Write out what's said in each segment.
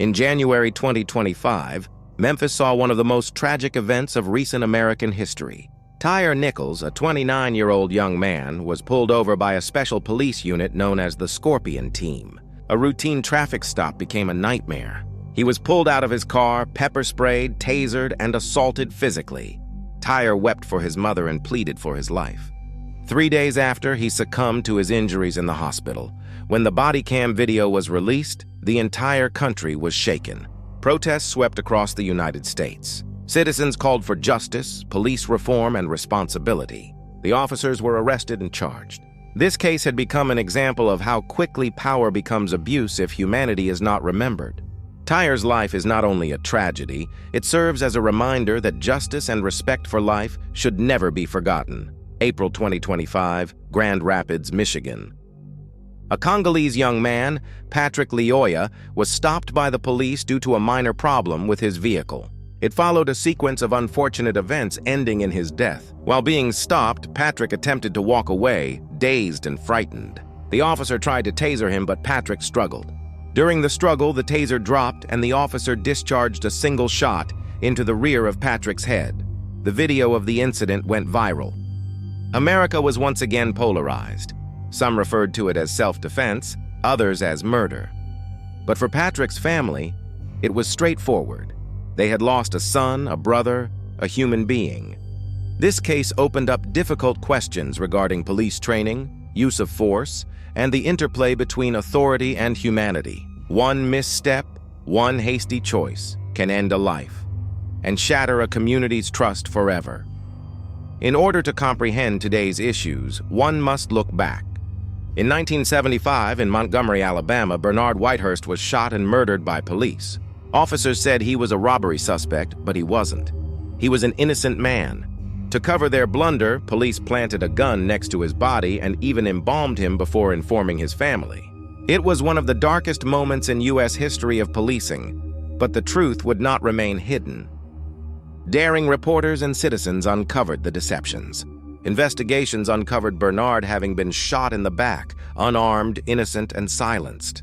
In January 2025, Memphis saw one of the most tragic events of recent American history. Tyre Nichols, a 29-year-old young man, was pulled over by a special police unit known as the Scorpion Team. A routine traffic stop became a nightmare. He was pulled out of his car, pepper-sprayed, tasered, and assaulted physically. Tyre wept for his mother and pleaded for his life. 3 days after, he succumbed to his injuries in the hospital. When the body cam video was released, the entire country was shaken. Protests swept across the United States. Citizens called for justice, police reform, and responsibility. The officers were arrested and charged. This case had become an example of how quickly power becomes abuse if humanity is not remembered. Tyre's life is not only a tragedy, it serves as a reminder that justice and respect for life should never be forgotten. April 2025, Grand Rapids, Michigan. A Congolese young man, Patrick Lioya, was stopped by the police due to a minor problem with his vehicle. It followed a sequence of unfortunate events ending in his death. While being stopped, Patrick attempted to walk away, dazed and frightened. The officer tried to taser him, but Patrick struggled. During the struggle, the taser dropped and the officer discharged a single shot into the rear of Patrick's head. The video of the incident went viral. America was once again polarized. Some referred to it as self-defense, others as murder. But for Patrick's family, it was straightforward. They had lost a son, a brother, a human being. This case opened up difficult questions regarding police training, use of force, and the interplay between authority and humanity. One misstep, one hasty choice can end a life and shatter a community's trust forever. In order to comprehend today's issues, one must look back. In 1975, in Montgomery, Alabama, Bernard Whitehurst was shot and murdered by police. Officers said he was a robbery suspect, but he wasn't. He was an innocent man. To cover their blunder, police planted a gun next to his body and even embalmed him before informing his family. It was one of the darkest moments in U.S. history of policing, but the truth would not remain hidden. Daring reporters and citizens uncovered the deceptions. Investigations uncovered Bernard having been shot in the back, unarmed, innocent, and silenced.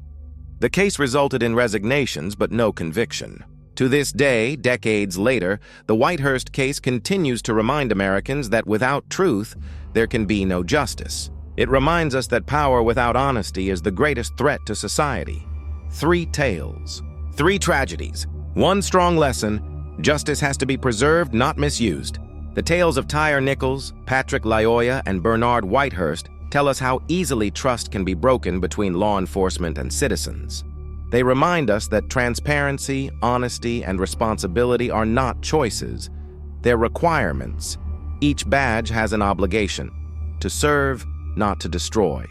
The case resulted in resignations but no conviction. To this day, decades later, the Whitehurst case continues to remind Americans that without truth, there can be no justice. It reminds us that power without honesty is the greatest threat to society. 3 tales, 3 tragedies, 1 strong lesson: justice has to be preserved, not misused. The tales of Tyre Nichols, Patrick Lioya, and Bernard Whitehurst tell us how easily trust can be broken between law enforcement and citizens. They remind us that transparency, honesty, and responsibility are not choices. They're requirements. Each badge has an obligation: to serve, not to destroy.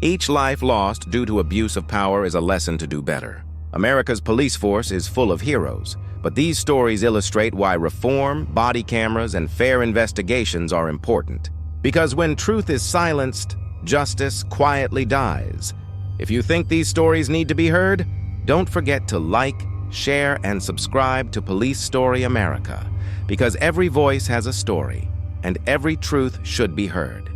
Each life lost due to abuse of power is a lesson to do better. America's police force is full of heroes, but these stories illustrate why reform, body cameras, and fair investigations are important. Because when truth is silenced, justice quietly dies. If you think these stories need to be heard, don't forget to like, share, and subscribe to Police Story America, because every voice has a story, and every truth should be heard.